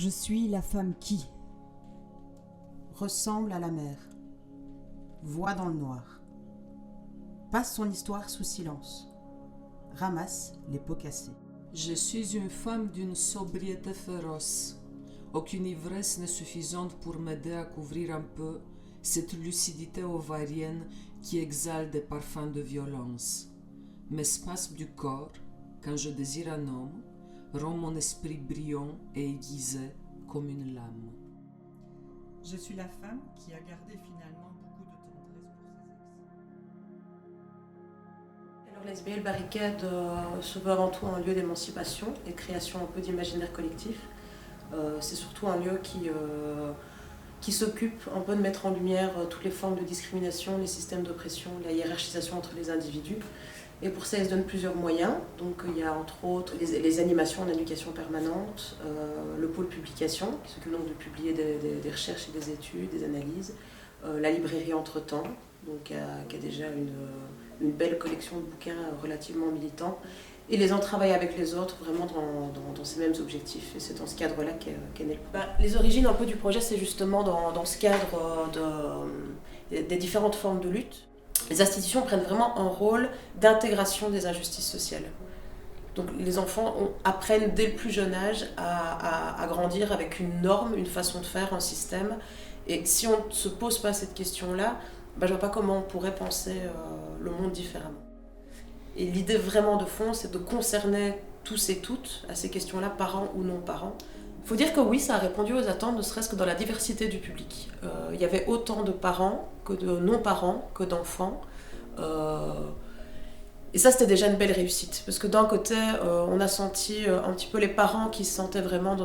Je suis la femme qui ressemble à la mère, voit dans le noir, passe son histoire sous silence, ramasse les pots cassés. Je suis une femme d'une sobriété féroce. Aucune ivresse n'est suffisante pour m'aider à couvrir un peu cette lucidité ovarienne qui exhale des parfums de violence. Mes spasmes du corps, quand je désire un homme, rend mon esprit brillant et aiguisé comme une lame. Je suis la femme qui a gardé finalement beaucoup de tendresse pour ses ex. Alors l'SBL Barricade se veut avant tout un lieu d'émancipation et de création un peu d'imaginaire collectif. C'est surtout un lieu qui s'occupe un peu de mettre en lumière toutes les formes de discrimination, les systèmes d'oppression, la hiérarchisation entre les individus. Et pour ça, il se donne plusieurs moyens. Donc il y a entre autres les animations en éducation permanente, le pôle publication, qui s'occupe donc de publier des recherches et des études, des analyses, la librairie Entre-temps, donc, qui a déjà une belle collection de bouquins relativement militants, et les entravailler avec les autres, vraiment dans ces mêmes objectifs. Et c'est dans ce cadre-là qu'est né le projet. Les origines un peu du projet, c'est justement dans ce cadre des différentes formes de lutte. Les institutions prennent vraiment un rôle d'intégration des injustices sociales. Donc les enfants apprennent dès le plus jeune âge à grandir avec une norme, une façon de faire, un système. Et si on ne se pose pas cette question-là, je ne vois pas comment on pourrait penser le monde différemment. Et l'idée vraiment de fond, c'est de concerner tous et toutes à ces questions-là, parents ou non parents. Il faut dire que oui, ça a répondu aux attentes, ne serait-ce que dans la diversité du public. Il y avait autant de parents que de non-parents, que d'enfants. Et ça, c'était déjà une belle réussite. Parce que d'un côté, on a senti un petit peu les parents qui se sentaient vraiment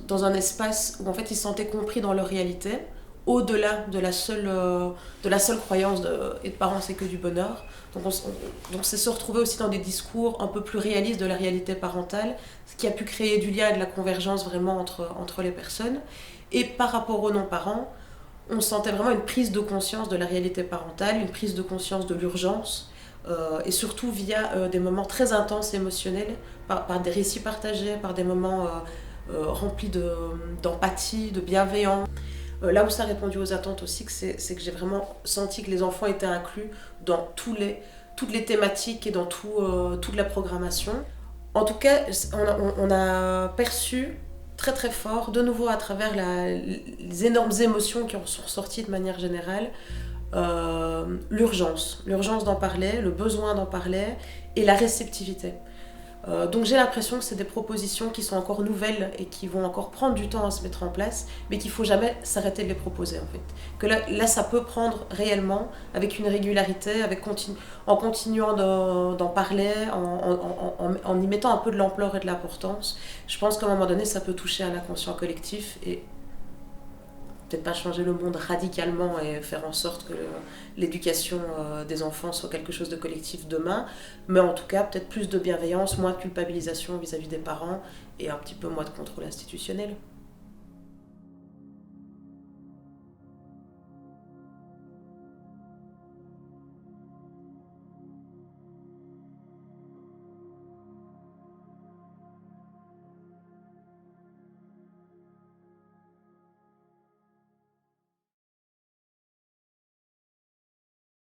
dans un espace où en fait, ils se sentaient compris dans leur réalité, au-delà de la seule croyance et de parents, c'est que du bonheur. Donc c'est se retrouver aussi dans des discours un peu plus réalistes de la réalité parentale, ce qui a pu créer du lien et de la convergence vraiment entre les personnes. Et par rapport aux non-parents, on sentait vraiment une prise de conscience de la réalité parentale, une prise de conscience de l'urgence, et surtout via des moments très intenses émotionnels, par des récits partagés, par des moments remplis d'empathie, de bienveillance. Là où ça a répondu aux attentes aussi, c'est que j'ai vraiment senti que les enfants étaient inclus dans toutes les thématiques et dans toute la programmation. En tout cas, on a perçu très très fort, de nouveau à travers les énormes émotions qui en sont ressorties de manière générale, l'urgence d'en parler, le besoin d'en parler et la réceptivité. Donc j'ai l'impression que c'est des propositions qui sont encore nouvelles et qui vont encore prendre du temps à se mettre en place, mais qu'il ne faut jamais s'arrêter de les proposer en fait. Que là ça peut prendre réellement avec une régularité, en continuant d'en parler, en y mettant un peu de l'ampleur et de l'importance. Je pense qu'à un moment donné ça peut toucher à l'inconscient collectif et peut-être pas changer le monde radicalement et faire en sorte que l'éducation des enfants soit quelque chose de collectif demain, mais en tout cas peut-être plus de bienveillance, moins de culpabilisation vis-à-vis des parents et un petit peu moins de contrôle institutionnel.